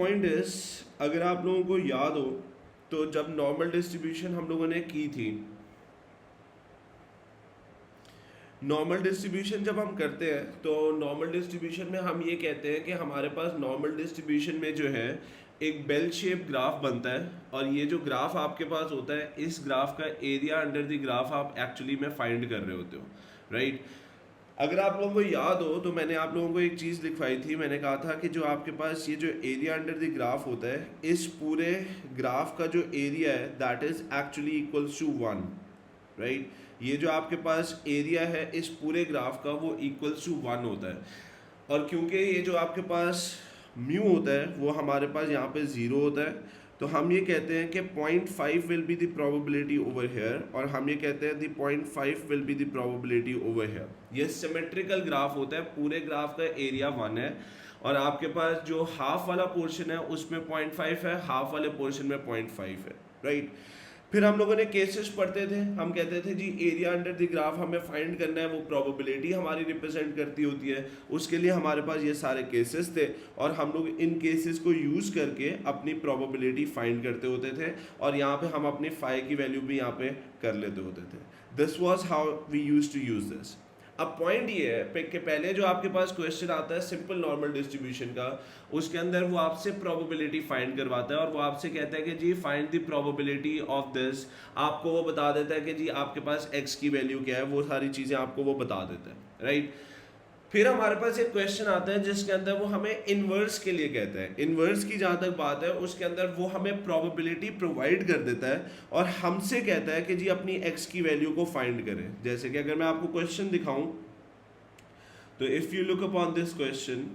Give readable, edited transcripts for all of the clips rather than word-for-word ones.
Point is, अगर आप लोगों को याद हो तो जब नॉर्मल डिस्ट्रीब्यूशन हम लोगों ने की थी, नॉर्मल डिस्ट्रीब्यूशन जब हम करते हैं तो नॉर्मल डिस्ट्रीब्यूशन में हम ये कहते हैं कि हमारे पास नॉर्मल डिस्ट्रीब्यूशन में जो है एक बेल शेप ग्राफ बनता है, और ये जो ग्राफ आपके पास होता है, इस ग्राफ का एरिया अंडर द ग्राफ आप एक्चुअली में फाइंड कर रहे होते हो, राइट। अगर आप लोगों को याद हो तो मैंने आप लोगों को एक चीज़ लिखवाई थी, मैंने कहा था कि जो आपके पास ये जो एरिया अंडर द ग्राफ होता है, इस पूरे ग्राफ का जो एरिया है that is actually equals to 1, right. ये जो आपके पास एरिया है इस पूरे ग्राफ का वो इक्वल्स टू 1 होता है, और क्योंकि ये जो आपके पास म्यू होता है वो हमारे पास यहाँ पे 0 होता है, तो हम ये कहते हैं कि 0.5 will be the probability over here, और हम ये कहते हैं the 0.5 will be the probability over here. ये सिमेट्रिकल ग्राफ होता है, पूरे ग्राफ का एरिया 1 है, और आपके पास जो हाफ वाला पोर्शन है उसमें 0.5 है, हाफ वाले पोर्शन में 0.5 है, राइट। फिर हम लोगों ने केसेस पढ़ते थे, हम कहते थे जी एरिया अंडर द ग्राफ हमें फाइंड करना है, वो प्रोबेबिलिटी हमारी रिप्रेजेंट करती होती है, उसके लिए हमारे पास ये सारे केसेस थे, और हम लोग इन केसेस को यूज़ करके अपनी प्रोबेबिलिटी फाइंड करते होते थे, और यहाँ पे हम अपनी फाई की वैल्यू भी यहाँ पे कर लेते होते थे। This was how we use to use this. अब पॉइंट ये है कि पहले जो आपके पास क्वेश्चन आता है सिंपल नॉर्मल डिस्ट्रीब्यूशन का, उसके अंदर वो आपसे प्रोबेबिलिटी फाइंड करवाता है, और वो आपसे कहता है कि जी find the probability of this. आपको वो बता देता है कि जी आपके पास एक्स की वैल्यू क्या है, वो सारी चीज़ें आपको वो बता देता है, राइट। फिर हमारे पास एक क्वेश्चन आता है जिसके अंदर वो हमें इन्वर्स के लिए कहता है। इन्वर्स की जहाँ तक बात है उसके अंदर वो हमें प्रोबेबिलिटी प्रोवाइड कर देता है, और हमसे कहता है कि जी अपनी एक्स की वैल्यू को फाइंड करें। जैसे कि अगर मैं आपको क्वेश्चन दिखाऊं, तो if you look upon this question,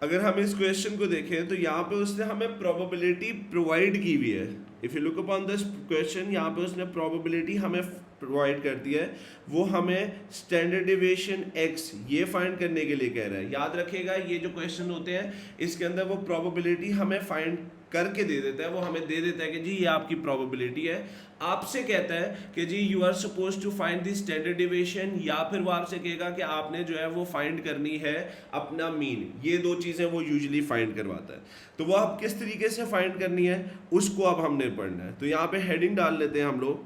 अगर हम इस क्वेश्चन को देखें तो यहाँ पे उसने हमें प्रोबेबिलिटी प्रोवाइड की हुई है। If you look upon this question, यहाँ पे उसने प्रोबेबिलिटी हमें प्रोवाइड कर दी है, वो हमें स्टैंडर्ड डेविएशन x ये फाइंड करने के लिए कह रहा है। याद रखिएगा ये जो क्वेश्चन होते हैं इसके अंदर वो प्रोबेबिलिटी हमें फाइंड करके दे देता है, वो हमें दे देता है कि जी ये आपकी प्रोबेबिलिटी है। आपसे कहता है कि जी you are suppose to find the standard deviation, या फिर वो आपसे कहेगा कि आपने जो है वो फाइंड करनी है अपना मीन। ये दो चीज़ें वो यूजुअली फाइंड करवाता है। तो वो अब किस तरीके से फाइंड करनी है उसको अब हमने पढ़ना है। तो यहाँ पे हेडिंग डाल लेते हैं हम लोग,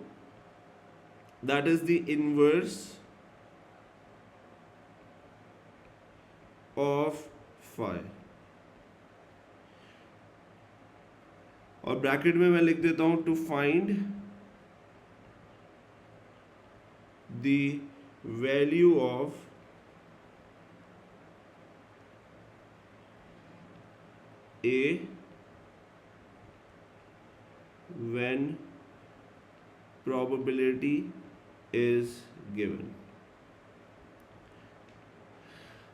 that is the inverse of phi, और ब्रैकेट में मैं लिख देता हूं to find the value of A when probability is given.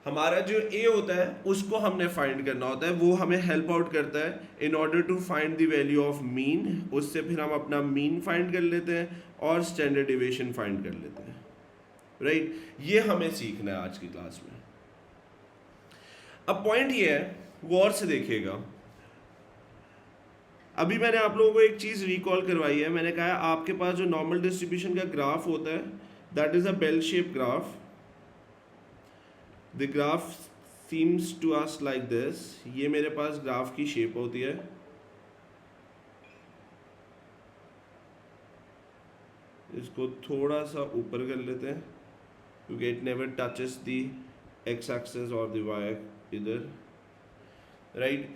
हमारा जो ए होता है उसको हमने फाइंड करना होता है, वो हमें हेल्प आउट करता है in order to find the value of mean. उससे फिर हम अपना मीन फाइंड कर लेते हैं और स्टैंडर्ड डेविएशन फाइंड कर लेते हैं, राइट। ये हमें सीखना है आज की क्लास में। अब पॉइंट ये है, गौर से देखिएगा, अभी मैंने आप लोगों को एक चीज़ रिकॉल करवाई है। मैंने कहा आपके पास जो नॉर्मल डिस्ट्रीब्यूशन का ग्राफ होता है that is a bell shape graph. The graph seems to us like this. ये मेरे पास ग्राफ की शेप होती है। इसको थोड़ा सा ऊपर कर लेते हैं क्योंकि it never touches the x axis और द वाई इधर, राइट।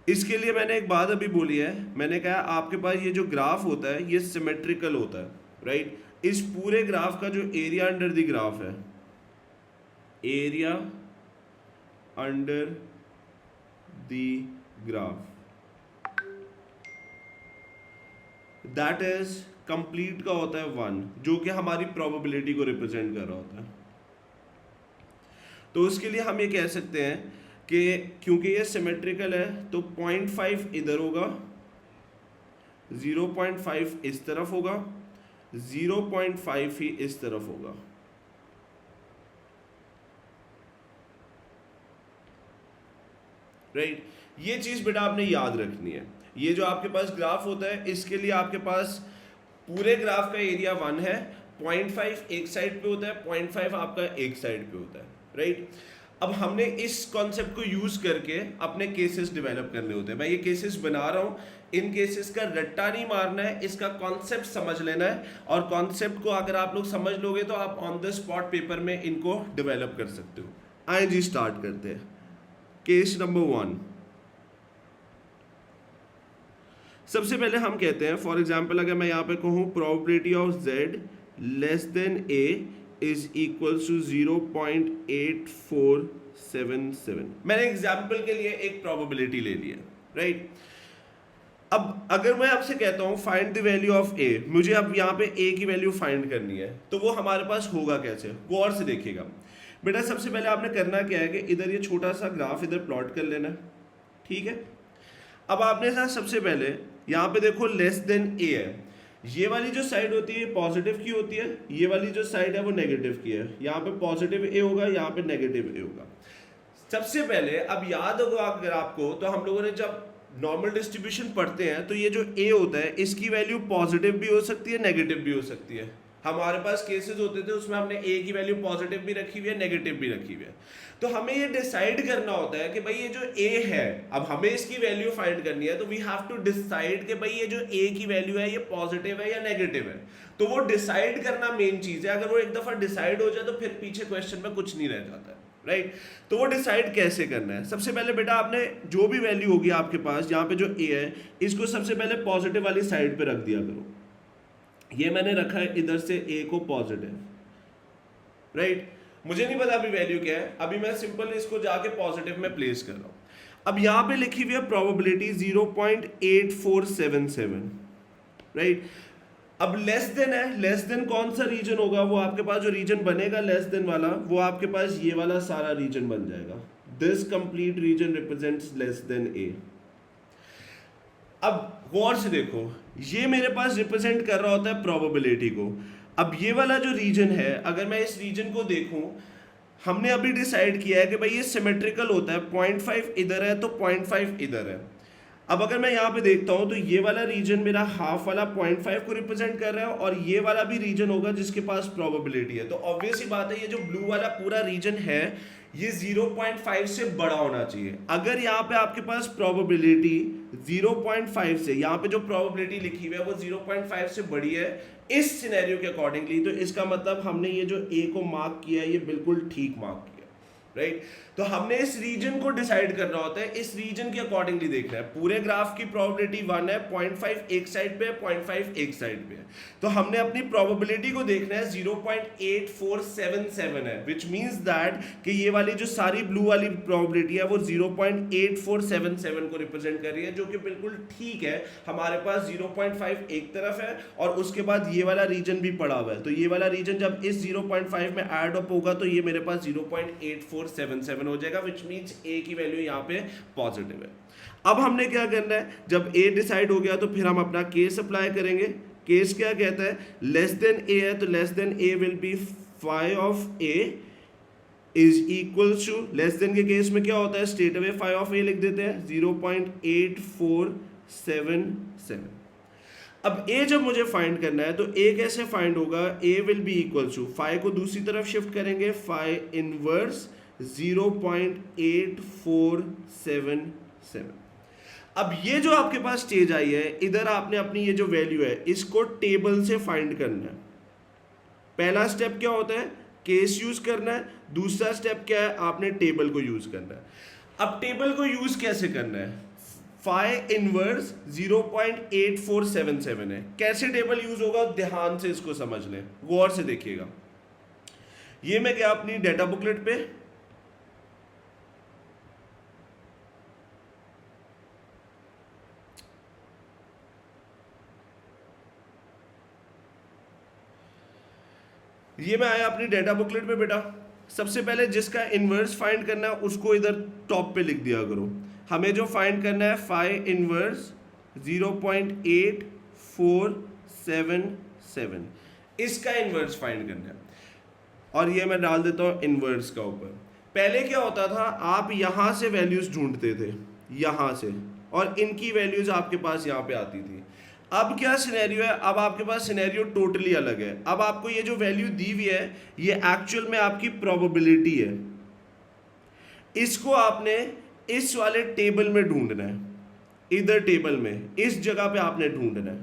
इसके लिए मैंने एक बात अभी बोली है, मैंने कहा आपके पास ये जो ग्राफ होता है ये सिमेट्रिकल होता है, राइट। इस पूरे ग्राफ का जो एरिया अंडर द ग्राफ है, area under the graph, that is complete का होता है 1, जो कि हमारी प्रोबेबिलिटी को रिप्रेजेंट कर रहा होता है। तो उसके लिए हम ये कह सकते हैं कि क्योंकि ये सिमेट्रिकल है तो 0.5 इधर होगा, 0.5 इस तरफ होगा, 0.5 ही इस तरफ होगा। राइट। ये चीज़ बेटा आपने याद रखनी है। ये जो आपके पास ग्राफ होता है इसके लिए आपके पास पूरे ग्राफ का एरिया 1 है, 0.5 एक साइड पे होता है, 0.5 आपका एक साइड पे होता है, राइट। अब हमने इस कॉन्सेप्ट को यूज करके अपने केसेस डेवलप करने होते हैं। मैं ये केसेस बना रहा हूँ, इन केसेस का रट्टा नहीं मारना है, इसका कॉन्सेप्ट समझ लेना है, और कॉन्सेप्ट को अगर आप लोग समझ लोगे तो आप ऑन द स्पॉट पेपर में इनको डेवलप कर सकते हो। आइए जी स्टार्ट करते हैं। केस नंबर 1, सबसे पहले हम कहते हैं फॉर एग्जाम्पल अगर मैं यहाँ पे कहूँ probability of z less than a is equal to 0.8477। मैंने एग्जाम्पल के लिए एक प्रोबेबिलिटी ले ली है, राइट। अब अगर मैं आपसे कहता हूँ find the value of a, मुझे अब यहाँ पे a की वैल्यू फाइंड करनी है, तो वो हमारे पास होगा कैसे? गौर से देखिएगा बेटा। सबसे पहले आपने करना क्या है कि इधर ये छोटा सा ग्राफ इधर प्लॉट कर लेना है, ठीक है। अब आपने साथ सबसे पहले यहाँ पे देखो लेस देन a है, ये वाली जो साइड होती है पॉजिटिव की होती है, ये वाली जो साइड है वो नेगेटिव की है। यहाँ पे पॉजिटिव a होगा, यहाँ पे नेगेटिव a होगा। सबसे पहले अब याद होगा अगर आपको, तो हम लोगों ने जब नॉर्मल डिस्ट्रीब्यूशन पढ़ते हैं तो ये जो a होता है इसकी वैल्यू पॉजिटिव भी हो सकती है, नेगेटिव भी हो सकती है। हमारे पास केसेस होते थे उसमें हमने a की वैल्यू पॉजिटिव भी रखी हुई है, नेगेटिव भी रखी हुई है। तो हमें ये डिसाइड करना होता है कि भाई ये जो a है, अब हमें इसकी वैल्यू फाइंड करनी है, तो वी हैव टू डिसाइड कि भाई ये जो a की वैल्यू है ये पॉजिटिव है या नेगेटिव है। तो वो डिसाइड करना मेन चीज है। अगर वो एक दफा डिसाइड हो जाए तो फिर पीछे क्वेश्चन में कुछ नहीं रह जाता है, राइट। तो वो डिसाइड कैसे करना है? सबसे पहले बेटा आपने जो भी वैल्यू होगी आपके पास, यहाँ पे जो a है इसको सबसे पहले पॉजिटिव वाली साइड पे रख दिया करो। ये मैंने रखा है इधर से a को पॉजिटिव, राइट। मुझे नहीं पता अभी वैल्यू क्या है, अभी मैं सिंपल इसको जाके पॉजिटिव में प्लेस कर रहा हूं। अब यहां पे लिखी हुई है प्रोबेबिलिटी 0.8477, राइट। अब लेस देन है, लेस देन कौन सा रीजन होगा? वो आपके पास जो रीजन बनेगा लेस देन वाला, वो आपके पास ये वाला सारा रीजन बन जाएगा। This complete region represents less than a। अब गौर से देखो, ये मेरे पास रिप्रेजेंट कर रहा होता है प्रोबेबिलिटी को। अब ये वाला जो रीजन है, अगर मैं इस रीजन को देखूं, हमने अभी डिसाइड किया है कि भाई ये सिमेट्रिकल होता है, 0.5 इधर है तो 0.5 इधर है। अब अगर मैं यहाँ पे देखता हूँ तो ये वाला रीजन मेरा हाफ वाला 0.5 को रिप्रेजेंट कर रहा है, और ये वाला भी रीजन होगा जिसके पास प्रोबेबिलिटी है। तो ऑब्वियस ही बात है ये जो ब्लू वाला पूरा रीजन है ये 0.5 से बड़ा होना चाहिए। अगर यहाँ पे आपके पास प्रोबेबिलिटी 0.5 से, यहाँ पे जो प्रोबेबिलिटी लिखी हुई है वो 0.5 से बड़ी है इस सिनेरियो के अकॉर्डिंगली, तो इसका मतलब हमने ये जो a को मार्क किया है ये बिल्कुल ठीक मार्क किया, राइट। तो हमने इस रीजन को डिसाइड करना होता है, इस रीजन के अकॉर्डिंगली देखना है। पूरे ग्राफ की प्रोबेबिलिटी 1 है, 0.5 एक साइड पे है, 0.5 एक साइड पे है। तो हमने अपनी प्रोबेबिलिटी को देखना है 0.8477 है, विच मींस दैट कि ये वाली जो सारी ब्लू वाली प्रोबेबिलिटी है वो 0.8477 को रिप्रेजेंट कर रही है, जो कि बिल्कुल ठीक है। हमारे पास 0.5 एक तरफ है और उसके बाद ये वाला रीजन भी पड़ा हुआ है, तो ये वाला रीजन जब इस 0.5 में ऐड अप होगा तो ये मेरे पास 0.8477 हो जाएगा, विच मींस a की वैल्यू यहाँ पे पॉजिटिव है। अब हमने क्या करना है, जब a डिसाइड हो गया तो फिर हम अपना केस अप्लाई करेंगे। केस क्या कहता है? लेस देन a है तो less than a will be phi of a is equal to, less than के केस में क्या होता है, straight away phi of a लिख देते हैं 0.8477। अब a जब मुझे फाइंड करना है तो a कैसे फाइंड होगा? a will be equal to, phi को दूसरी तरफ शिफ्ट करेंगे, फाई इनवर्स 0.8477। अब ये जो आपके पास स्टेज आई है, इधर आपने अपनी ये जो वैल्यू है इसको टेबल से फाइंड करना है। पहला स्टेप क्या होता है? केस यूज करना है। दूसरा स्टेप क्या है? आपने टेबल को यूज करना है। अब टेबल को यूज कैसे करना है? फाई इनवर्स 0.8477 है। कैसे टेबल यूज होगा ध्यान से इसको समझ लें, गौर से देखिएगा। ये मैं क्या अपनी डेटा बुकलेट पे ये मैं आया अपनी डेटा बुकलेट में बेटा। सबसे पहले जिसका इनवर्स फाइंड करना है उसको इधर टॉप पे लिख दिया करो। हमें जो फाइंड करना है फाई इनवर्स 0.8477, इसका इनवर्स फाइंड करना है, और ये मैं डाल देता हूँ इनवर्स का ऊपर। पहले क्या होता था, आप यहां से वैल्यूज ढूंढते थे, यहां से, और इनकी वैल्यूज आपके पास यहां पे आती थी। अब क्या सिनेरियो है, अब आपके पास सिनेरियो टोटली अलग है। अब आपको ये जो वैल्यू दी हुई है ये एक्चुअल में आपकी प्रोबेबिलिटी है, इसको आपने इस वाले टेबल में ढूंढना है, इधर टेबल में इस जगह पे आपने ढूंढना है,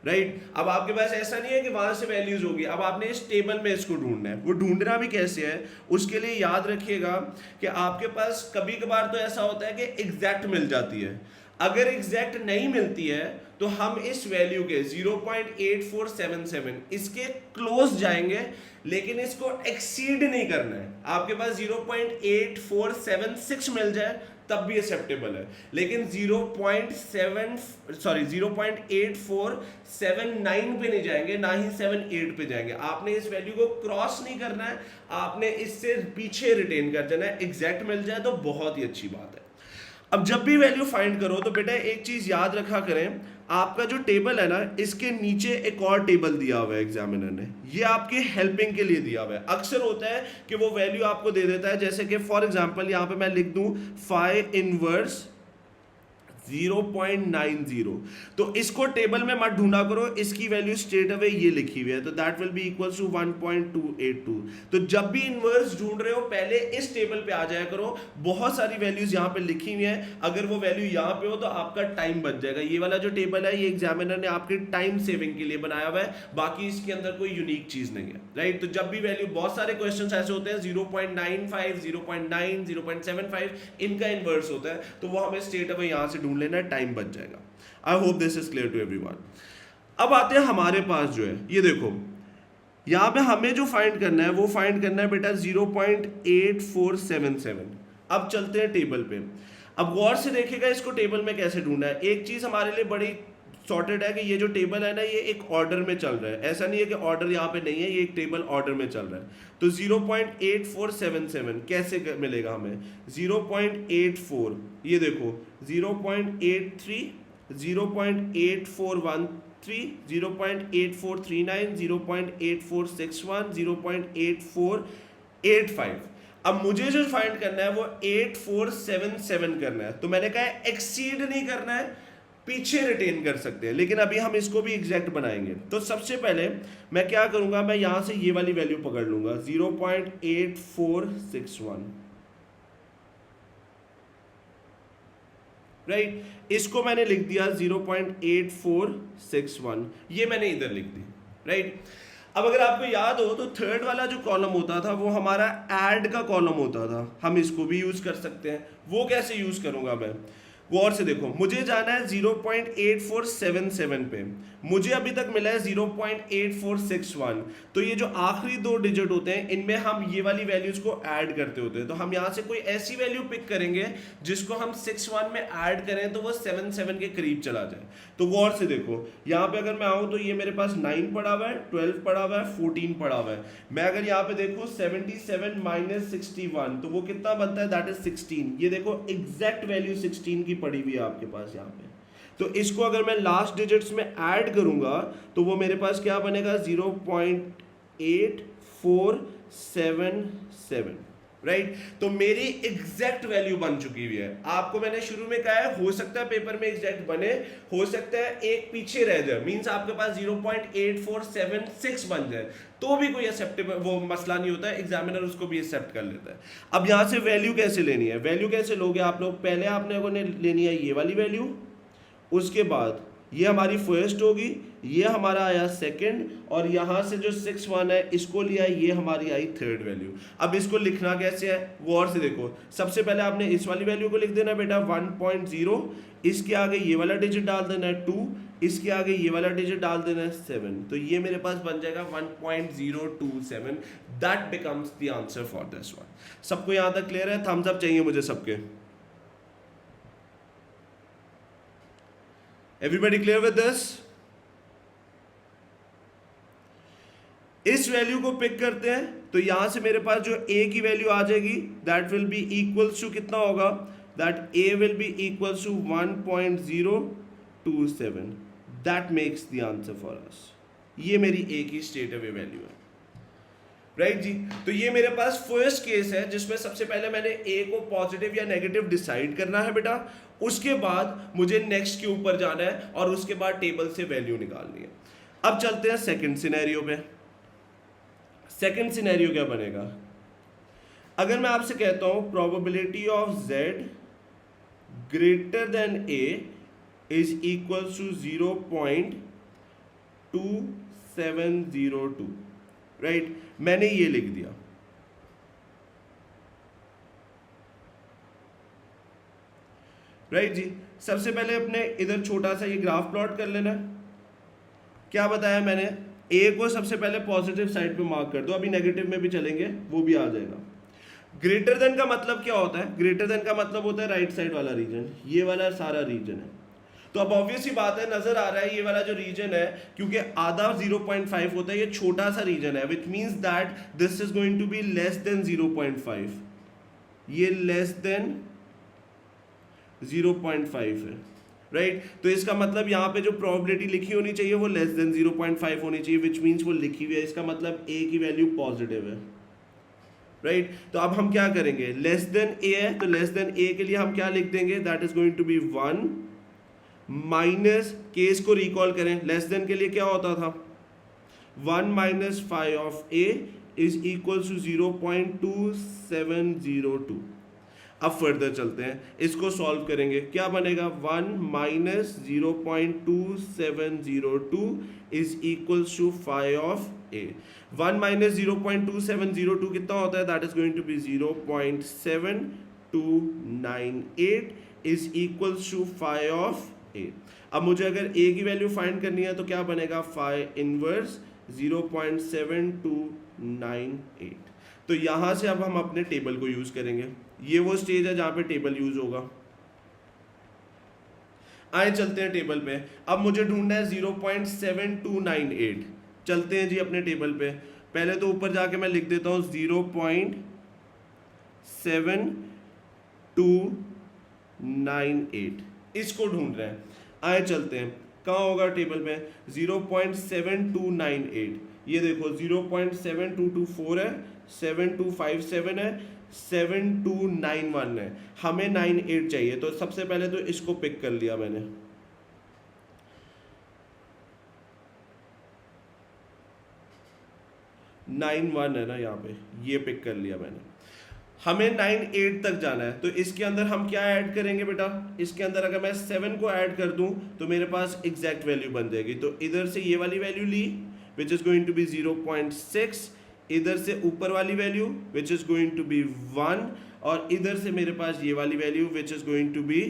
राइट। अब आपके पास ऐसा नहीं है कि वहां से वैल्यूज होगी, अब आपने इस टेबल में इसको ढूंढना है। वो ढूंढना भी कैसे है, उसके लिए याद रखिएगा कि आपके पास कभी कभार तो ऐसा होता है कि एग्जैक्ट मिल जाती है। अगर एग्जैक्ट नहीं मिलती है तो हम इस वैल्यू के 0.8477 इसके क्लोज जाएंगे, लेकिन इसको एक्सीड नहीं करना है। आपके पास 0.8476 मिल जाए तब भी एक्सेप्टेबल है, लेकिन 0.8479 पे नहीं जाएंगे, ना ही 78 पे जाएंगे। आपने इस वैल्यू को क्रॉस नहीं करना है, आपने इससे पीछे रिटेन कर देना है। एग्जैक्ट मिल जाए तो बहुत ही अच्छी बात है। अब जब भी वैल्यू फाइंड करो तो बेटा एक चीज याद रखा करें, आपका जो टेबल है ना, इसके नीचे एक और टेबल दिया हुआ है एग्जामिनर ने, ये आपके हेल्पिंग के लिए दिया हुआ है। अक्सर होता है कि वो वैल्यू आपको दे देता है, जैसे कि फॉर एग्जांपल यहां पे मैं लिख दूं 5 इनवर्स 0.90, तो इसको टेबल में मत ढूंढा करो, इसकी वैल्यू स्ट्रेट अवे ये लिखी हुई है, तो that will be equals to 1.282। तो जब भी इनवर्स ढूंढ रहे हो पहले इस टेबल पे आ जाया करो। बहुत सारी वैल्यूज यहाँ पे लिखी हुई हैं, अगर वो वैल्यू यहाँ पे हो तो आपका टाइम बच जाएगा। ये वाला जो टेबल है ये एग्जामिनर ने आपके टाइम सेविंग के लिए बनाया हुआ है, बाकी इसके अंदर कोई यूनिक चीज नहीं है, राइट। तो जब भी वैल्यू, बहुत सारे क्वेश्चन ऐसे होते हैं 0.95, 0.9, 0.75 इनका इनवर्स होता है, तो वो हमें स्ट्रेट अवे यहाँ से लेना, टाइम बच जाएगा। I hope this is clear to everyone. अब आते हैं हमारे पास जो है, ये देखो यहां पे हमें जो फाइंड करना है वो फाइंड करना है बेटा 0.8477। अब चलते हैं टेबल पे। अब गौर से देखिएगा इसको टेबल में कैसे ढूंढना है। एक चीज हमारे लिए बड़ी सॉर्टेड है कि ये जो टेबल है ना, ये एक ऑर्डर में चल रहा है। ऐसा नहीं है कि ऑर्डर यहाँ पे नहीं है, ये एक टेबल ऑर्डर में चल रहा है। तो 0.8477 कैसे मिलेगा हमें, 0.84, ये देखो 0.83, 0.8413, 0.8439, 0.8461, 0.8485। अब मुझे जो फाइंड करना है वो 8477 करना है। तो मैंने कहा एक्सीड नहीं करना है, पीछे रिटेन कर सकते हैं, लेकिन अभी हम इसको भी एग्जैक्ट बनाएंगे। तो सबसे पहले मैं क्या करूंगा, मैं यहां से ये वाली वैल्यू पकड़ लूंगा 0.8461, राइट। इसको मैंने लिख दिया 0.8461, ये मैंने इधर लिख दी, राइट। अब अगर आपको याद हो तो थर्ड वाला जो कॉलम होता था वो हमारा ऐड का कॉलम होता था, हम इसको भी यूज कर सकते हैं। वो कैसे यूज करूंगा मैं, गौर से देखो, मुझे जाना है 0.8477 पे, मुझे अभी तक मिला है 0.8461। तो ये जो आखिरी दो डिजिट होते हैं इनमें हम ये वाली वैल्यूज को ऐड करते होते हैं। तो हम यहाँ से कोई ऐसी वैल्यू पिक करेंगे जिसको हम 61 में ऐड करें तो वो 77 के करीब चला जाए। तो गौर से देखो, यहाँ पे अगर मैं आऊँ तो ये मेरे पास 9 पड़ा हुआ है, 12 पड़ा हुआ है, 14 पड़ा हुआ है। मैं अगर यहाँ पे देखूँ 77 माइनस 61 तो वो कितना बनता है, दैट इज 16। ये देखो एग्जैक्ट वैल्यू 16 की पड़ी हुई है आपके पास यहाँ पे। तो इसको अगर मैं लास्ट डिजिट्स में ऐड करूंगा तो वो मेरे पास क्या बनेगा, 0.8477, राइट। तो मेरी एग्जैक्ट वैल्यू बन चुकी हुई है। आपको मैंने शुरू में कहा है हो सकता है पेपर में एग्जैक्ट बने, हो सकता है एक पीछे रह जाए, मींस आपके पास 0.8476 बन जाए तो भी कोई एक्सेप्टेबल वो मसला नहीं होता है, एग्जामिनर उसको भी एक्सेप्ट कर लेता है। अब यहां से वैल्यू कैसे लेनी है, वैल्यू कैसे लोगे आप लोग, पहले आपने लेनी है ये वाली वैल्यू, उसके बाद ये हमारी फर्स्ट होगी, ये हमारा आया सेकंड, और यहां से जो 61 है इसको लिया, ये हमारी आई थर्ड वैल्यू। अब इसको लिखना कैसे है, गौर से देखो, सबसे पहले आपने इस वाली वैल्यू को लिख देना बेटा 1.0, इसके आगे ये वाला डिजिट डाल देना है 2, इसके आगे ये वाला डिजिट डाल देना है 7, तो ये मेरे पास बन जाएगा 1.027। That becomes the answer for this one. सबको यहां तक क्लियर है, थम्स अप चाहिए मुझे सबके। Everybody clear with this? इस वैल्यू को पिक करते हैं तो यहां से मेरे पास जो a की वैल्यू आ जाएगी that will be equals to कितना होगा, that a will be equals to 1.027। That makes the answer for us. ये मेरी a की स्ट्रेट अवे वैल्यू है, राइट जी। तो ये मेरे पास फर्स्ट केस है जिसमें सबसे पहले मैंने ए को पॉजिटिव या नेगेटिव डिसाइड करना है बेटा, उसके बाद मुझे नेक्स्ट के ऊपर जाना है और उसके बाद टेबल से वैल्यू निकालनी है। अब चलते हैं सेकंड सिनेरियो पे। सेकंड सिनेरियो क्या बनेगा, अगर मैं आपसे कहता हूं probability of z greater than a is equal to 0.2702, right, मैंने ये लिख दिया। राइट जी। सबसे पहले अपने इधर छोटा सा ये ग्राफ प्लॉट कर लेना है। क्या बताया मैंने, ए को सबसे पहले पॉजिटिव साइड पे मार्क कर दो, अभी नेगेटिव में भी चलेंगे वो भी आ जाएगा। ग्रेटर देन का मतलब क्या होता है, ग्रेटर देन का मतलब होता है राइट साइड वाला रीजन, ये वाला सारा रीजन है। तो अब ऑब्वियस ही बात है, नजर आ रहा है ये वाला जो रीजन है, क्योंकि आधा 0.5 होता है, ये छोटा सा रीजन है, which means that this is going to be less than 0.5, ये लेस देन 0.5 है, राइट। तो इसका मतलब यहाँ पे जो प्रोबेबिलिटी लिखी होनी चाहिए वो लेस देन 0.5 होनी चाहिए, विच मींस वो लिखी हुई है, इसका मतलब ए की वैल्यू पॉजिटिव है, राइट। तो अब हम क्या करेंगे, लेस देन ए है तो लेस देन ए के लिए हम क्या लिख देंगे, that is going to be 1 minus, case को रिकॉल करें, लेस देन के लिए क्या होता था, 1 minus 5 of A is equal to 0.2702। अब फर्दर चलते हैं, इसको सॉल्व करेंगे, क्या बनेगा, 1 minus 0.2702 is equal to 5 of a. 1 minus 0.2702 कितना होता है, that is going to be 0.7298 is equal to 5 of a. अब मुझे अगर ए की वैल्यू फाइंड करनी है तो क्या बनेगा, 5 इनवर्स 0.7298। तो यहां से अब हम अपने टेबल को यूज करेंगे, ये वो स्टेज है जहां पे टेबल यूज होगा। आए चलते हैं टेबल पे, अब मुझे ढूंढना है 0.7298। चलते हैं जी अपने टेबल पे, पहले तो ऊपर जाके मैं लिख देता हूं 0.7298, इसको ढूंढ रहे हैं। आए चलते हैं, कहाँ होगा टेबल में, 0.7298, ये देखो 0.7224 है, 7257 है, 7291 है, हमें 98 चाहिए। तो सबसे पहले तो इसको पिक कर लिया मैंने, नाइन वन है ना यहाँ पे, ये पिक कर लिया मैंने। हमें 98 तक जाना है, तो इसके अंदर हम क्या ऐड करेंगे बेटा, इसके अंदर अगर मैं 7 को ऐड कर दूं तो मेरे पास एग्जैक्ट वैल्यू बन जाएगी। तो इधर से ये वाली वैल्यू ली which is going to be 0.6, इधर से ऊपर वाली value which is going to be 1, और इधर से मेरे पास ये वाली value which is going to be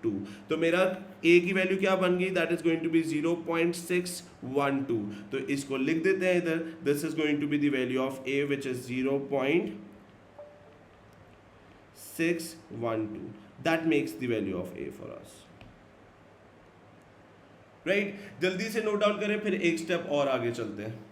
2। तो मेरा ए की वैल्यू क्या बन गई, that is going to be 0.612। तो इसको लिख देते हैं इधर, this is going to be the value of A which is 0.612। that makes the value of a for us, right। जल्दी से नोट डाउन करें, फिर एक स्टेप और आगे चलते हैं।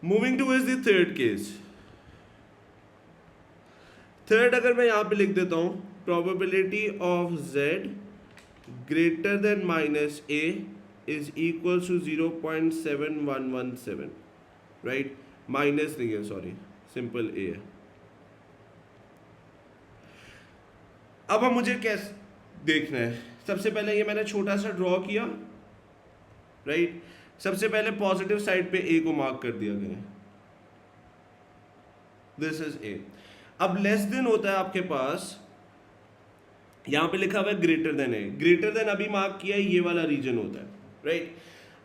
Moving towards the third case. Third अगर मैं यहां पे लिख देता हूं, probability of z greater than minus a is equal to 0.7117, right, minus नहीं है, सॉरी, सिंपल a है। अब हम मुझे कैसे देखना है, सबसे पहले ये मैंने छोटा सा ड्रॉ किया, राइट। सबसे पहले पॉजिटिव साइड पे ए को मार्क कर दिया गया, दिस इज ए। अब लेस देन होता है आपके पास, यहां पे लिखा हुआ है ग्रेटर देन ए, ग्रेटर देन अभी मार्क किया है, ये वाला रीजन होता है, राइट।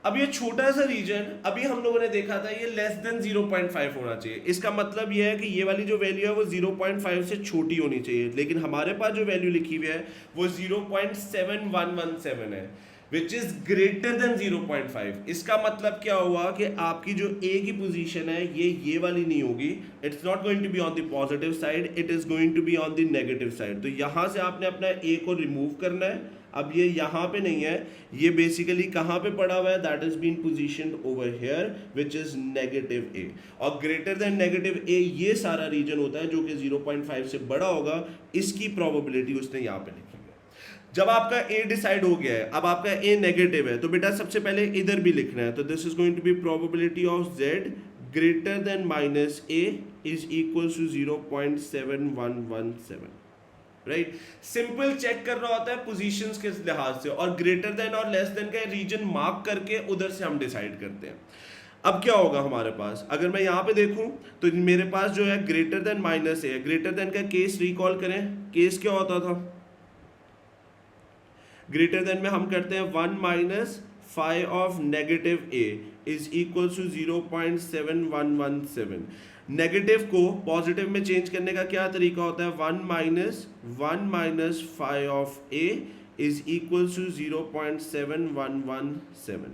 अब ये छोटा सा रीजन अभी हम लोगों ने देखा था ये लेस देन 0.5 होना चाहिए, इसका मतलब ये है कि ये वाली जो वैल्यू है वो 0.5 से छोटी होनी चाहिए, लेकिन हमारे पास जो वैल्यू लिखी हुई है वो 0.7117 है विच इज ग्रेटर देन 0.5। इसका मतलब क्या हुआ कि आपकी जो ए की पोजीशन है ये वाली नहीं होगी, it's not going to be on the positive side, it is going to be on the negative side. तो यहां से आपने अपना ए को रिमूव करना है। अब ये यहाँ पे नहीं है, ये बेसिकली कहाँ पे पड़ा हुआ है, that is been positioned over here which is negative a, और ग्रेटर देन नेगेटिव ए ये सारा रीजन होता है जो कि 0.5 से बड़ा होगा, इसकी प्रोबेबिलिटी उसने यहाँ पे लिखी है। जब आपका ए डिसाइड हो गया है, अब आपका ए नेगेटिव है, तो बेटा सबसे पहले इधर भी लिखना है, तो this is going to be probability of Z greater than minus A is equal to 0.7117। Right, simple check करना होता है पोजीशंस के लिहाज से, और ग्रेटर देन और लेस देन का रीजन मार्क करके उधर से हम डिसाइड करते हैं। अब क्या होगा हमारे पास, अगर मैं यहाँ पे देखूं तो मेरे पास जो है ग्रेटर देन माइनस ए, ग्रेटर देन का केस रिकॉल करें, केस क्या होता था, ग्रेटर देन में हम करते हैं 1 minus phi of negative a is equal to 0.7117। Negative को पॉजिटिव में चेंज करने का क्या तरीका होता है, 1 minus phi of A is equal to 0.7117।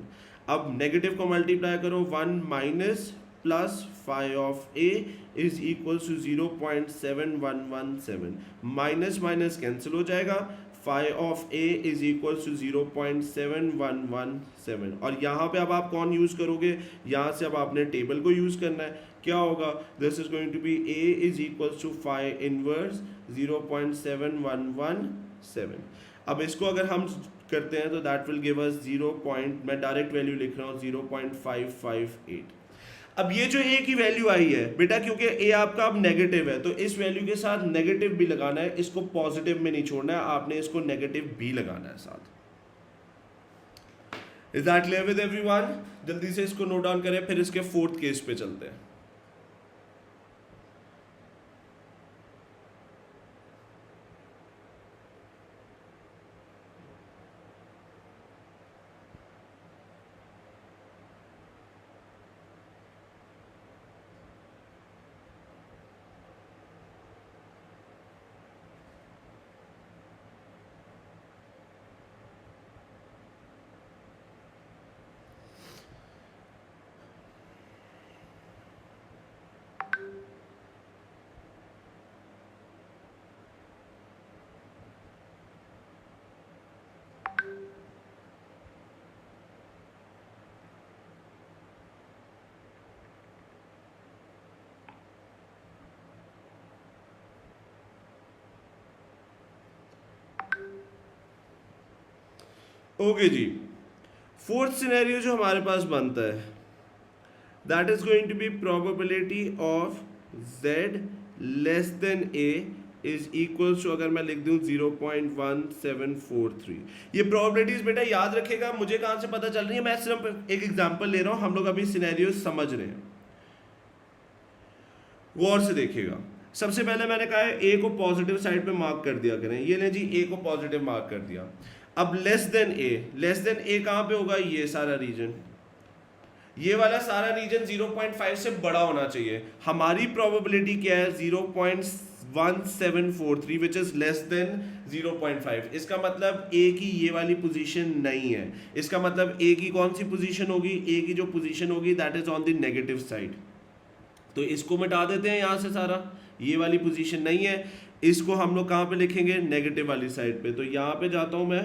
अब नेगेटिव को मल्टीप्लाई करो, 1 minus plus phi of A is equal to 0.7117, minus minus cancel हो जाएगा, phi of A is equal to 0.7117। और यहाँ पे अब आप कौन यूज करोगे, यहाँ से अब आपने टेबल को यूज करना है। क्या होगा, this is going to be a is equal to phi inverse 0.7117। अब इसको अगर हम करते हैं तो दैट विल गिव अस 0. मैं डायरेक्ट वैल्यू लिख रहा हूँ 0.558। अब ये जो ए की वैल्यू आई है बेटा, क्योंकि ए आपका अब नेगेटिव है तो इस वैल्यू के साथ नेगेटिव भी लगाना है, इसको पॉजिटिव में नहीं छोड़ना है, आपने इसको नेगेटिव भी लगाना है साथ। Is that clear with everyone? जल्दी से इसको नोट डाउन करें, फिर इसके फोर्थ केस पे चलते हैं। ओके जी, फोर्थ सिनेरियो जो हमारे पास बनता है that is going to be probability of z less than a is equal to, अगर मैं लिख दूं 0.1743। ये प्रोबेबिलिटीज बेटा याद रखेगा, मुझे कहां से पता चल रही है, मैं सिर्फ एक एग्जांपल ले रहा हूं, हम लोग अभी सिनेरियो समझ रहे हैं, गौर से देखिएगा। सबसे पहले मैंने कहा है ए को पॉजिटिव साइड पे मार्क कर दिया करें, ये लें जी ए को पॉजिटिव मार्क कर दिया। अब लेस देन ए कहां पे होगा, ये सारा रीजन, ये वाला सारा रीजन 0.5 से बड़ा होना चाहिए। हमारी प्रोबेबिलिटी क्या है 0.1743 विच इज लेस देन 0.5। इसका मतलब ए की ये वाली पोजीशन नहीं है, इसका मतलब ए की कौन सी पोजीशन होगी, ए की जो पोजीशन होगी that is on the negative side. तो इसको मिटा देते हैं यहाँ से सारा, ये वाली पोजीशन नहीं है, इसको हम लोग कहाँ पे लिखेंगे, नेगेटिव वाली साइड पे। तो यहाँ पे जाता हूँ मैं,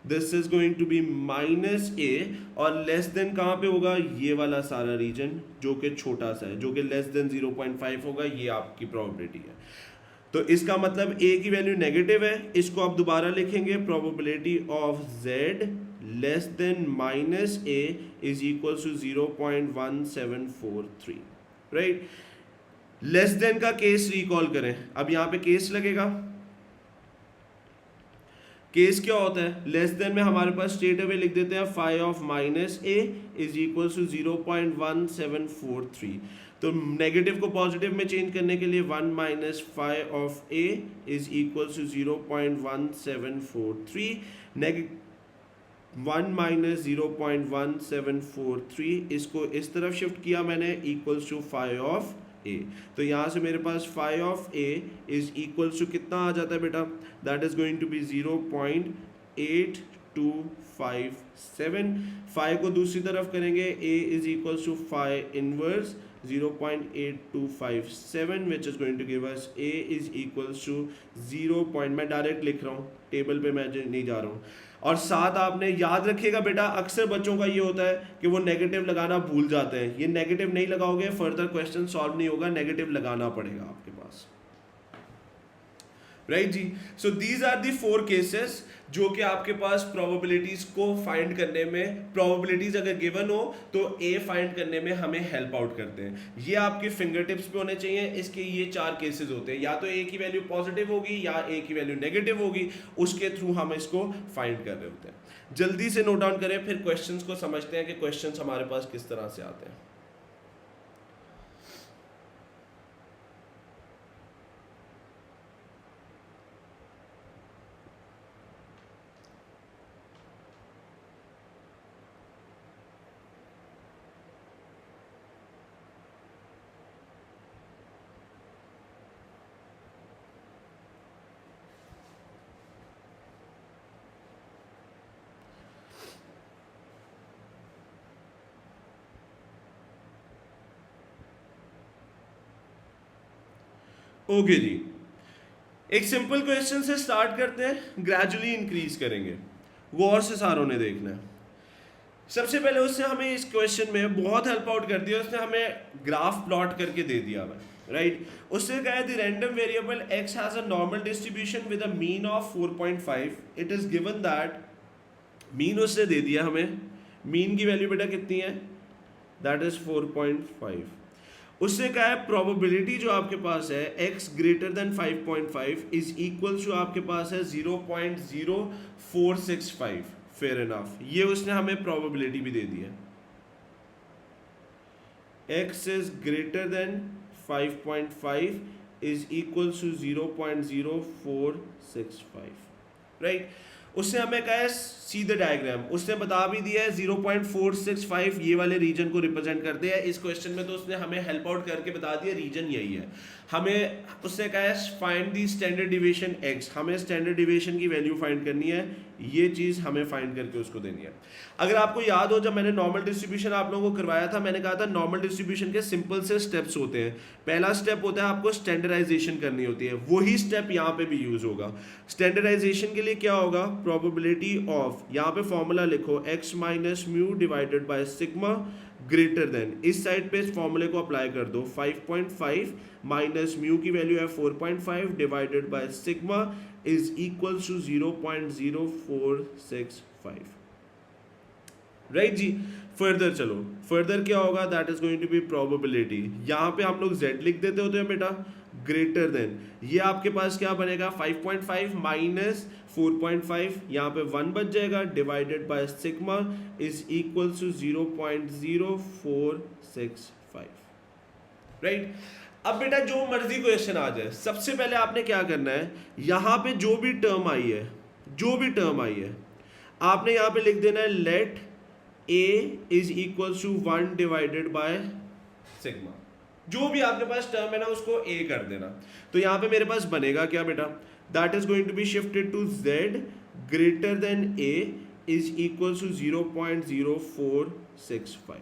this is going to be minus a, और लेस देन कहाँ पे होगा, ये वाला सारा रीजन जो कि छोटा सा है, जो कि लेस देन 0.5 होगा, ये आपकी प्रोबेबिलिटी है। तो इसका मतलब ए की वैल्यू नेगेटिव है, इसको आप दोबारा लिखेंगे, probability of z less than minus A is equal to 0.1743। Right, less than का केस रिकॉल करें, अब यहाँ पे केस लगेगा। केस क्या होता है, लेस देन में हमारे पास स्ट्रेट अवे लिख देते हैं phi of minus A is equal to 0.1743। तो नेगेटिव को पॉजिटिव में चेंज करने के लिए 1 minus phi of A is equal to 0.1743। 1 minus 0.1743, इसको इस तरफ शिफ्ट किया मैंने, equals to phi of a. तो यहाँ से मेरे पास phi of A is equals to कितना आ जाता है बेटा, that is going to be 0.8257। Phi को दूसरी तरफ करेंगे, a is equals to phi inverse 0.8257 which is going to give us a is equals to 0. मैं डायरेक्ट लिख रहा हूँ, टेबल पे मैं नहीं जा रहा हूँ। और साथ आपने याद रखिएगा बेटा, अक्सर बच्चों का ये होता है कि वो नेगेटिव लगाना भूल जाते हैं। ये नेगेटिव नहीं लगाओगे फर्दर क्वेश्चन सॉल्व नहीं होगा, नेगेटिव लगाना पड़ेगा आपके पास, राइट जी। So these are the 4 cases जो कि आपके पास प्रोबेबिलिटीज को फाइंड करने में, प्रोबेबिलिटीज अगर गिवन हो तो ए फाइंड करने में हमें हेल्प आउट करते हैं। ये आपके फिंगर टिप्स पे होने चाहिए। इसके ये 4 केसेस होते हैं, या तो ए की वैल्यू पॉजिटिव होगी या ए की वैल्यू नेगेटिव होगी, उसके थ्रू हम इसको फाइंड कर रहे होते हैं। जल्दी से नोट डाउन करें, फिर क्वेश्चंस को समझते हैं कि क्वेश्चंस हमारे पास किस तरह से आते हैं। ओके जी, एक सिंपल क्वेश्चन से स्टार्ट करते हैं, ग्रेजुअली इंक्रीज करेंगे, गौर से सारों ने देखना है। सबसे पहले उसने हमें इस क्वेश्चन में बहुत हेल्प आउट कर दिया, उसने हमें ग्राफ प्लॉट करके दे दिया है, राइट। उससे कहा है the random variable x has a normal distribution with a mean of 4.5, it is given that, mean उसने दे दिया हमें, मीन की वैल्यू बेटा कितनी है, दैट इज 4.5। उससे कहा है प्रोबेबिलिटी जो आपके पास है x greater than 5.5 is equal to आपके पास है 0.0465। फेयर इनफ, ये उसने हमें प्रोबेबिलिटी भी दे दी है, x is greater than 5.5 is equal to 0.0465, right. उसने हमें कहा है सीधे डायग्राम, उसने बता भी दिया है 0.465 ये वाले रीजन को रिप्रेजेंट करते हैं इस क्वेश्चन में, तो उसने हमें हेल्प आउट करके बता दिया रीजन यही है। हमें उसने कहा है find the standard deviation x, हमें स्टैंडर्ड डिविएशन की वैल्यू फाइंड करनी है, ये चीज़ हमें फाइंड करके उसको देनी है। अगर आपको याद हो, जब मैंने नॉर्मल डिस्ट्रीब्यूशन आप लोगों को करवाया था, मैंने कहा था नॉर्मल डिस्ट्रीब्यूशन के सिंपल से स्टेप्स होते हैं। पहला स्टेप होता है आपको स्टैंडर्डाइजेशन करनी होती है, वही स्टेप यहाँ पे भी यूज होगा। स्टैंडर्डाइजेशन के लिए क्या होगा, प्रोबेबिलिटी ऑफ, यहाँ पे फॉर्मूला लिखो x minus mu divided by sigma greater then, इस साइड पे इस फॉर्मूले को अप्लाई कर दो, 5.5 माइनस म्यू की वैल्यू है 4.5 divided by sigma is equal to 0.0465, right जी। फर्दर चलो, फर्दर क्या होगा, that is going to be probability, यहाँ पे हम लोग z लिख देते होते हैं बेटा, ग्रेटर देन, ये आपके पास क्या बनेगा 5.5 माइनस 4.5, यहाँ पे 1 बच जाएगा, divided by sigma is equal to 0.0465, right. अब बेटा जो मर्जी क्वेश्चन आ जाए, सबसे पहले आपने क्या करना है, यहाँ पे जो भी टर्म आई है, जो भी टर्म आई है, आपने यहाँ पे लिख देना है let a is equal to 1 divided by sigma, जो भी आपके पास टर्म है ना उसको a कर देना। तो यहाँ पे मेरे पास बनेगा क्या बेटा, that is going to be shifted to z greater than a is equal to 0.0465।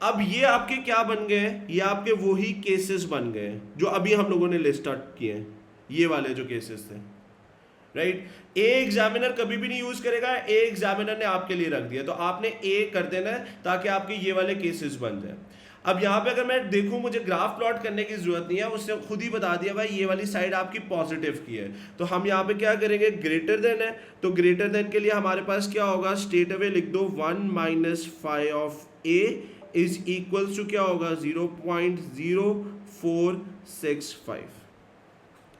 अब ये आपके क्या बन गए, ये आपके वही केसेस बन गए जो अभी हम लोगों ने लिस्ट आउट किए हैं, ये वाले जो केसेस थे, राइट। ए एग्जामिनर कभी भी नहीं यूज करेगा, ए एग्जामिनर ने आपके लिए रख दिया, तो आपने ए कर देना है ताकि आपके ये वाले केसेस बन जाए। अब यहाँ पे अगर मैं देखूं, मुझे ग्राफ प्लॉट करने की जरूरत नहीं है, उसने खुद ही बता दिया भाई ये वाली साइड आपकी पॉजिटिव की है, तो हम यहाँ पे क्या करेंगे, ग्रेटर देन है, तो ग्रेटर देन के लिए हमारे पास क्या होगा, स्ट्रेट अवे लिख दो 1 minus phi of A is equal to क्या होगा 0.0465,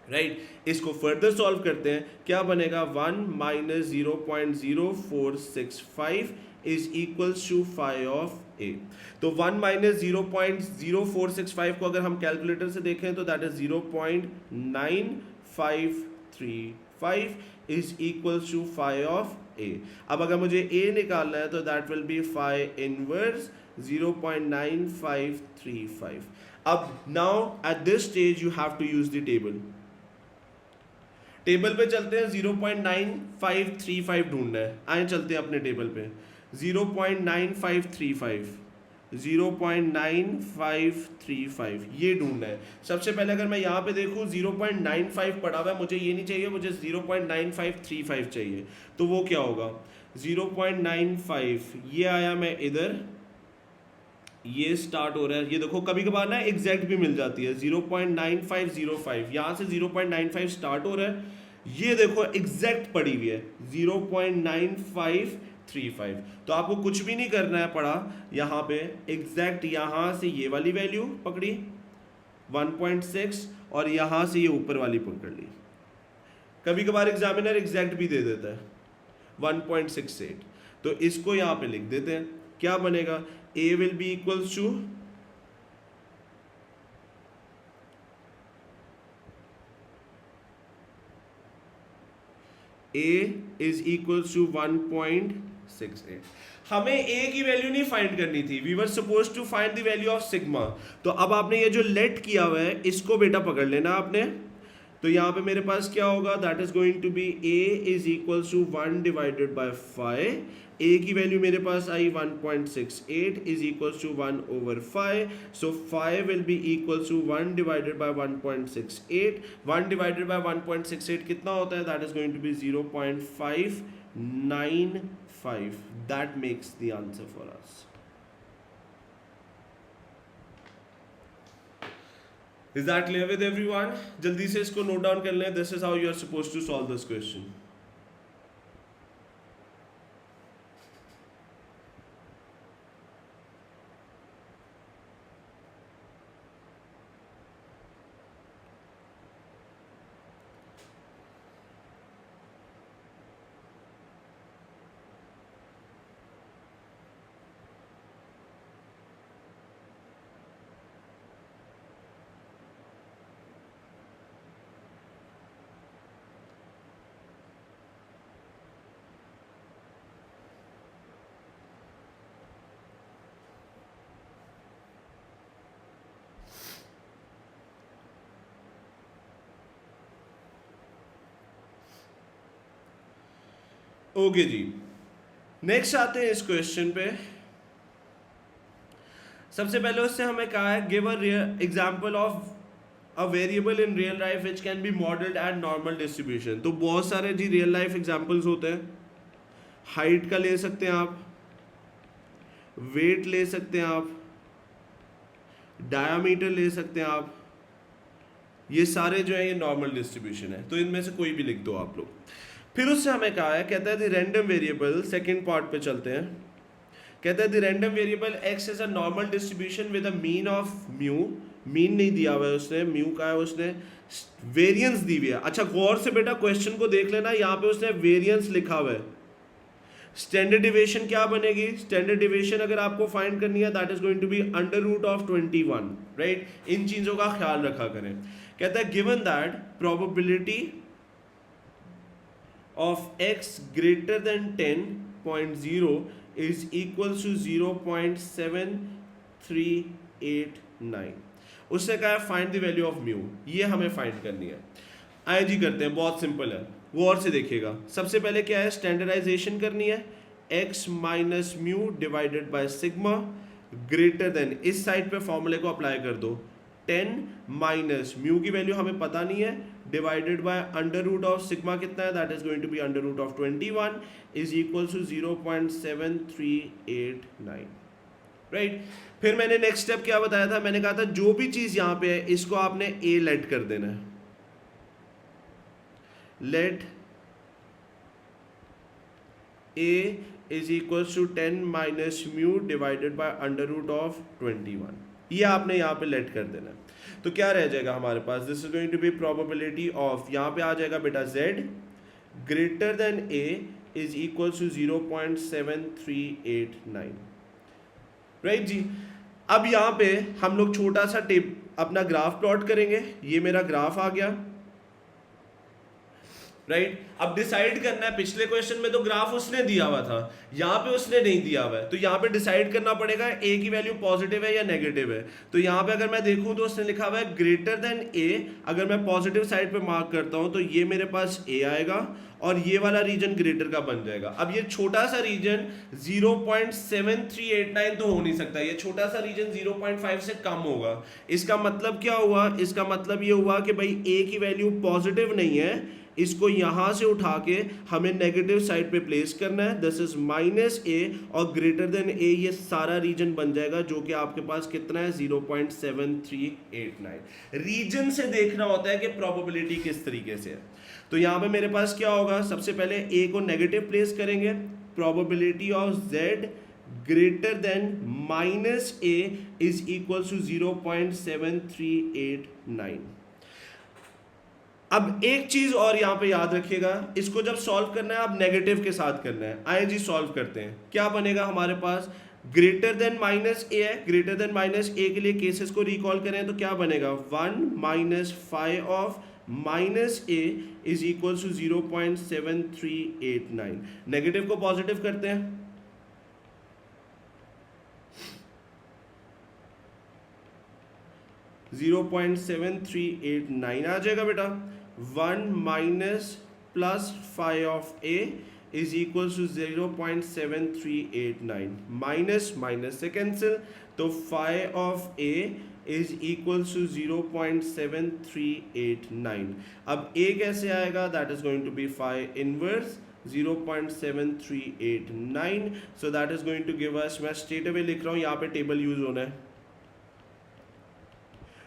राइट। इसको फर्दर सॉल्व करते हैं, क्या बनेगा 1 minus 0.0465 is equal to phi of a. तो 1 माइनस 0.0465 को अगर हम कैलकुलेटर से देखें तो that is 0.9535 is equal to phi of a. अब अगर मुझे ए निकालना है तो that will be phi inverse 0.9535। अब now at this stage you have to use the table पे चलते हैं। 0.9535 ढूंढना है, आए चलते हैं अपने टेबल पे। 0.9535 0.9535 ये ढूंढना है। सबसे पहले अगर मैं यहाँ पे देखूँ 0.95 पड़ा हुआ है, मुझे ये नहीं चाहिए, मुझे 0.9535 चाहिए। तो वो क्या होगा 0.95, ये आया मैं इधर, ये स्टार्ट हो रहा है, ये देखो कभी कभार ना एग्जैक्ट भी मिल जाती है 0.9505, यहाँ से 0.95 स्टार्ट हो रहा है, ये देखो एग्जैक्ट पड़ी हुई है 0.9535। तो आपको कुछ भी नहीं करना है पड़ा, यहाँ पे एग्जैक्ट यहाँ से ये वाली वैल्यू पकड़ी 1.6 और यहाँ से ये ऊपर वाली पकड़ ली। कभी कभार एग्जामिनर एग्जैक्ट भी दे देता है 1.68, तो इसको यहाँ पे लिख देते हैं। क्या बनेगा, a will be equals to a is equals to 1.68। हमें a की वैल्यू नहीं फाइंड करनी थी, we were supposed to find the value of sigma। तो अब आपने ये जो लेट किया हुआ है इसको बेटा पकड़ लेना आपने। तो यहाँ पे मेरे पास क्या होगा, that is going to be a is equals to 1 divided by 5। a की वैल्यू मेरे पास आई 1.68 is equals to 1 over 5। So 5 will be equals to 1 divided by 1.68। 1 divided by 1.68 कितना होता है, that is going to be 0.595। That makes the answer for us. Is that clear with everyone? जल्दी से इसको नोट डाउन कर लें। This is how you are supposed to solve this question. Okay जी, next आते हैं इस क्वेश्चन पे। सबसे पहले उससे हमें कहा है give a example of a variable in real life which can be modelled eight normal distribution. तो बहुत सारे जी रियल लाइफ एग्जांपल्स होते हैं। हाइट का ले सकते हैं आप, वेट ले सकते हैं आप, डायामीटर ले सकते हैं आप, ये सारे जो है ये नॉर्मल डिस्ट्रीब्यूशन है। तो इनमें से कोई भी लिख दो आप लोग। फिर उससे हमें कहा है, कहता है the random variable, second part पे चलते हैं। कहता है the random variable x is a normal distribution with a mean of mu. Mean नहीं दिया हुआ है उसने, म्यू का है उसने, वेरिएंस दी हुई है। अच्छा गौर से बेटा क्वेश्चन को देख लेना, यहाँ पे उसने वेरिएंस लिखा हुआ है। स्टैंडर्ड डिविएशन क्या बनेगी, स्टैंडर्ड डिविएशन अगर आपको फाइंड करनी है that is going to be under root of 21, right. इन चीजों का ख्याल रखा करें। कहता है given that probability of x greater than 10.0 is equals to 0.7389। उससे कहा है find the value of mu, ये हमें फाइंड करनी है। आइए जी करते हैं, बहुत सिंपल है, वो और से देखिएगा। सबसे पहले क्या है, स्टैंडर्डाइजेशन करनी है। x minus mu divided by sigma greater then, इस साइड पे फॉर्मूले को अप्लाई कर दो, 10 माइनस म्यू की वैल्यू हमें पता नहीं है, divided by under root of sigma कितना है, that is going to be under root of 21 is equal to 0.7389, right. फिर मैंने नेक्स्ट स्टेप क्या बताया था, मैंने कहा था जो भी चीज यहां पे है इसको आपने a लेट कर देना है। Let a is equal to 10 minus mu divided by under root of 21, ये आपने यहाँ पे लेट कर देना है। तो क्या रह जाएगा हमारे पास, this is going to be probability of, यहाँ पे आ जाएगा बेटा z greater than a is equal to 0.7389, right जी। अब यहाँ पे हम लोग छोटा सा अपना ग्राफ प्लॉट करेंगे। ये मेरा ग्राफ आ गया, राइट अब डिसाइड करना है, पिछले क्वेश्चन में तो ग्राफ उसने दिया हुआ था, यहाँ पे उसने नहीं दिया हुआ है, तो यहाँ पे डिसाइड करना पड़ेगा ए की वैल्यू पॉजिटिव है या नेगेटिव है। तो यहाँ पे अगर मैं देखूं तो उसने लिखा हुआ है ग्रेटर देन ए, अगर मैं पॉजिटिव साइड पे मार्क करता हूं तो ये मेरे पास ए आएगा और ये वाला रीजन ग्रेटर का बन जाएगा। अब ये छोटा सा रीजन 0.7389 तो हो नहीं सकता, ये छोटा सा रीजन 0.5 से कम होगा। इसका मतलब क्या हुआ, इसका मतलब ये हुआ कि भाई ए की वैल्यू पॉजिटिव नहीं है, इसको यहां से उठा के हमें नेगेटिव साइड पे प्लेस करना है, दिस इज माइनस ए और ग्रेटर देन ए, ये सारा रीजन बन जाएगा जो कि आपके पास कितना है 0.7389। रीजन से देखना होता है कि प्रोबेबिलिटी किस तरीके से है। तो यहां पे मेरे पास क्या होगा, सबसे पहले ए को नेगेटिव प्लेस करेंगे, probability of Z greater than minus A is equal to 0.7389। अब एक चीज और यहां पे याद रखिएगा, इसको जब सॉल्व करना है आप नेगेटिव के साथ करना है। आइए जी सॉल्व करते हैं। क्या बनेगा हमारे पास, ग्रेटर देन माइनस ए है, ग्रेटर देन माइनस ए के लिए केसेस को रिकॉल करें तो क्या बनेगा 1 minus 5 of minus A is equal to 0.7389। Negative को पॉजिटिव करते हैं, (0.7389) आ जाएगा बेटा। 1 minus plus 5 of A is equal to 0.7389, minus minus से कैंसिल, तो 5 of A is equal to 0.7389। अब ए कैसे आएगा, that is going to be 5 inverse 0.7389, so that is going to give us, मैं स्ट्रेट अवे लिख रहा हूं, यहाँ पे टेबल यूज होना है,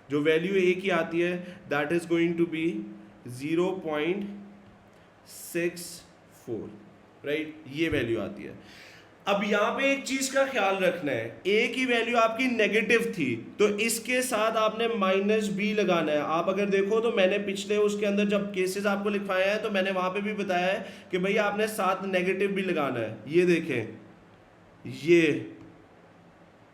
जो वैल्यू ए की आती है that is going to be 0.64, right, ये वैल्यू आती है। अब यहां पे एक चीज का ख्याल रखना है, ए की वैल्यू आपकी नेगेटिव थी तो इसके साथ आपने माइनस बी लगाना है। आप अगर देखो तो मैंने पिछले उसके अंदर जब केसेस आपको लिखवाया है तो मैंने वहां पे भी बताया है कि भाई आपने साथ नेगेटिव भी लगाना है। ये देखें, ये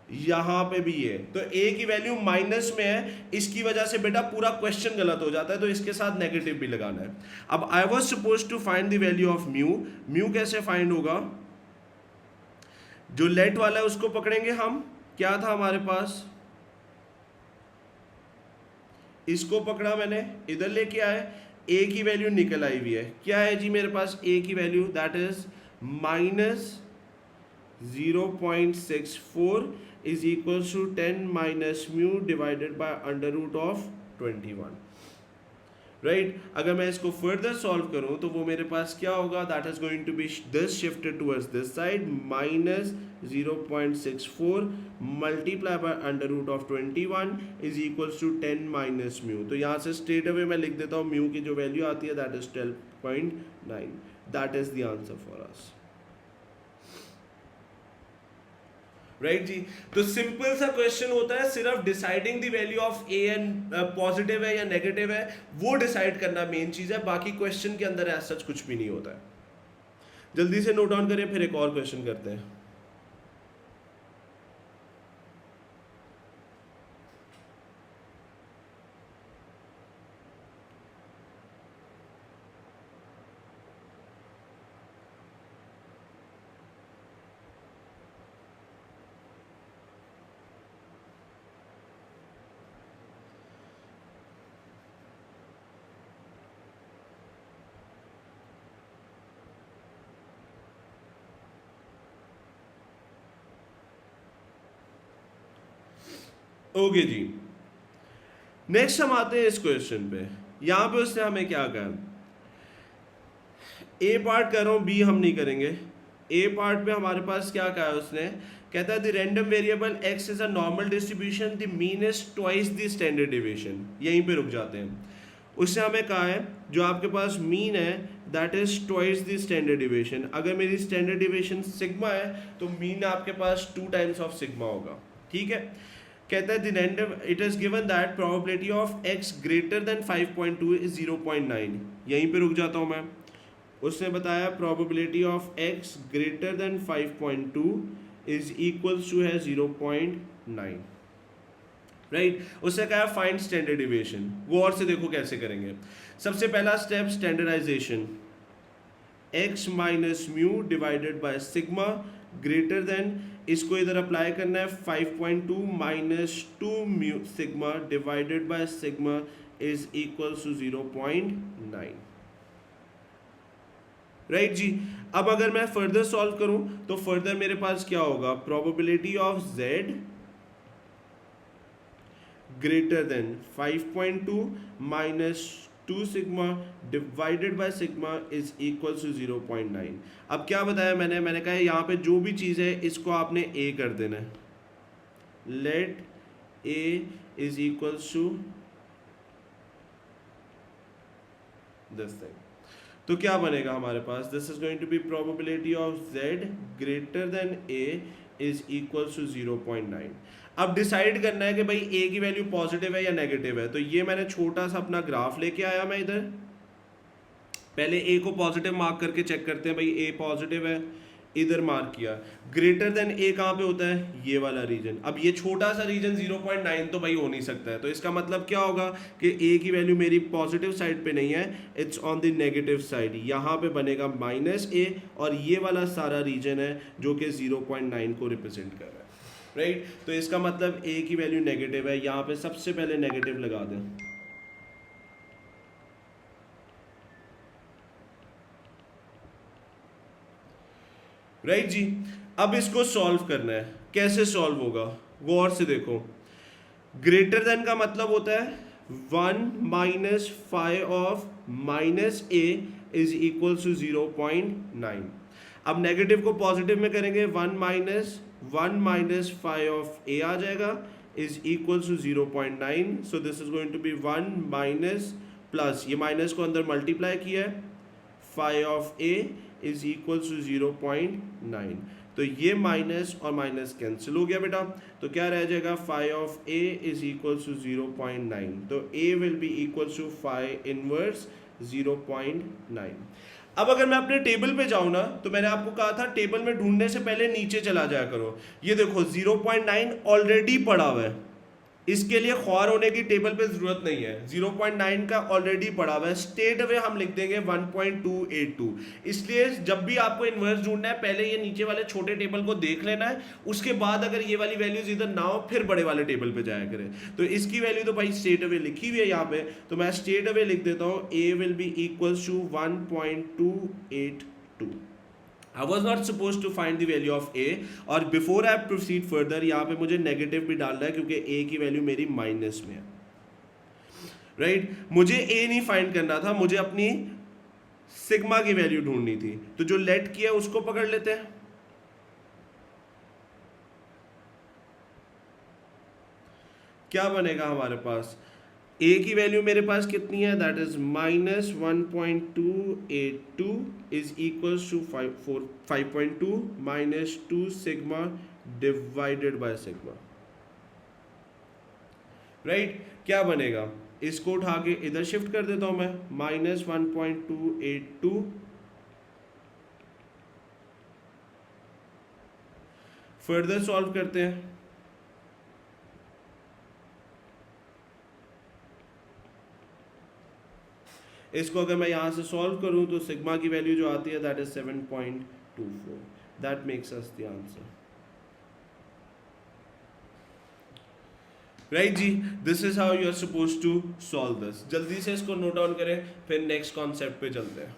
यहां पे भी है, तो ए की वैल्यू माइनस में है, इसकी वजह से बेटा पूरा क्वेश्चन गलत हो जाता है, तो इसके साथ नेगेटिव भी लगाना है। अब I was suppose to find the value of mu, mu कैसे फाइंड होगा, जो लेट वाला है उसको पकड़ेंगे हम, क्या था हमारे पास, इसको पकड़ा मैंने, इधर लेके आए, ए की वैल्यू निकल आई हुई है, क्या है जी मेरे पास ए की value, that is minus 0.64 is equals to 10 minus mu divided by under root of 21, right? अगर मैं इसको further solve करूं तो वो मेरे पास क्या होगा, that is going to be this shifted towards this side, minus 0.64 multiply by under root of 21 is equals to 10 minus mu। तो यहाँ से straight away मैं लिख देता हूँ mu की जो वैल्यू आती है that is 12.9, that is the answer for us, right जी। तो सिंपल सा क्वेश्चन होता है, सिर्फ deciding the value of a and positive है या नेगेटिव है वो डिसाइड करना मेन चीज है, बाकी क्वेश्चन के अंदर ऐसा सच कुछ भी नहीं होता है। जल्दी से नोट डाउन करें, फिर एक और क्वेश्चन करते हैं। ओके जी, नेक्स्ट हम आते हैं इस क्वेश्चन पे। यहां पे उसने हमें क्या कहा, ए पार्ट कर रहा हूं, बी हम नहीं करेंगे। ए पार्ट पे हमारे पास क्या कहा है उसने, कहता है the random variable x is a normal distribution, the mean is twice the standard deviation. यहीं पे रुक जाते हैं। उसने हमें कहा है जो आपके पास मीन है that is twice the standard deviation. अगर मेरी स्टैंडर्ड डिविएशन सिग्मा है तो मीन आपके पास 2 टाइम्स ऑफ सिग्मा होगा, ठीक है। कहता है the random it is given that probability of X greater than 5.2 is 0.9। यहीं पे रुक जाता हूं मैं। उसने बताया probability of X greater than 5.2 is equals to है 0.9। राइट उससे कहा है फाइंड स्टैंडर्ड डिविएशन। वो और से देखो कैसे करेंगे। सबसे पहला step standardization, x minus mu divided by sigma greater than, इसको इधर अप्लाई करना है 5.2 minus 2 mu sigma divided by sigma is equal to 0.9। Right जी। अब अगर मैं फर्दर सॉल्व करूं तो फर्दर मेरे पास क्या होगा, probability of z greater than 5.2 minus 2 sigma divided by sigma is equal to 0.9। अब क्या बताया मैंने कहा यहाँ पे जो भी चीज़ है इसको आपने a कर देना है, let a is equal to this thing. तो क्या बनेगा हमारे पास, this is going to be probability of z greater than a is equal to 0.9। अब डिसाइड करना है कि भाई a की वैल्यू पॉजिटिव है या नेगेटिव है। तो ये मैंने छोटा सा अपना ग्राफ लेके आया मैं इधर, पहले a को पॉजिटिव मार्क करके चेक करते हैं, भाई a पॉजिटिव है, इधर मार्क किया। ग्रेटर देन a कहाँ पे होता है, ये वाला रीजन। अब ये छोटा सा रीजन 0.9 तो भाई हो नहीं सकता है, तो इसका मतलब क्या होगा कि a की वैल्यू मेरी पॉजिटिव साइड पे नहीं है, it's on the negative side. यहाँ पे बनेगा -a और ये वाला सारा रीजन है जो कि 0.9 को रिप्रेजेंट कर रहा है, राइट। तो इसका मतलब a की वैल्यू नेगेटिव है, यहाँ पे सबसे पहले नेगेटिव लगा दें। राइट जी। अब इसको सॉल्व करना है, कैसे सॉल्व होगा वो और से देखो। ग्रेटर देन का मतलब होता है 1 minus 5 of minus a is equal to 0.9। अब नेगेटिव को पॉजिटिव में करेंगे, 1 माइनस 5 ऑफ a आ जाएगा is equal to 0.9। So this is going to be 1 minus plus, ये माइनस को अंदर मल्टीप्लाई किया है, 5 of a is equal to 0.9। तो ये माइनस और माइनस कैंसिल हो गया बेटा, तो क्या रह जाएगा, 5 of a is equal to 0.9। तो a will be equal to 5 inverse 0.9। अब अगर मैं अपने टेबल पे जाऊं ना, तो मैंने आपको कहा था टेबल में ढूंढने से पहले नीचे चला जाया करो। ये देखो 0.9 ऑलरेडी पड़ा हुआ है, इसके लिए ख्वार होने की टेबल पे जरूरत नहीं है, 0.9 का ऑलरेडी पड़ा हुआ है। स्ट्रेट अवे हम लिख देंगे 1.282। इसलिए जब भी आपको इन्वर्स ढूंढना है, पहले ये नीचे वाले छोटे टेबल को देख लेना है, उसके बाद अगर ये वाली वैल्यूज इधर ना हो फिर बड़े वाले टेबल पे जाया करें। तो इसकी वैल्यू तो भाई स्ट्रेट अवे लिखी हुई है यहाँ पे, तो मैं स्ट्रेट अवे लिख देता हूँ, a will be equal to 1.282। I was not supposed to find the value of a, और before I proceed further यहाँ पे मुझे नेगेटिव भी डालना है क्योंकि a की वैल्यू मेरी माइनस में है, राइट। मुझे a नहीं फाइंड करना था, मुझे अपनी सिग्मा की वैल्यू ढूंढनी थी। तो जो लेट किया उसको पकड़ लेते हैं। क्या बनेगा हमारे पास, a की वैल्यू मेरे पास कितनी है, that is -1.282 is equals to 5.2 minus 2 sigma divided by sigma, right. क्या बनेगा, इसको उठा के इधर शिफ्ट कर देता हूं मैं, -1.282। फर्दर सॉल्व करते हैं। इसको अगर मैं यहाँ से सॉल्व करूँ तो सिग्मा की वैल्यू जो आती है that is 7.24। That makes us the answer, right जी। This is how you are suppose to solve this. जल्दी से इसको नोट डाउन करें, फिर नेक्स्ट कॉन्सेप्ट पे चलते हैं।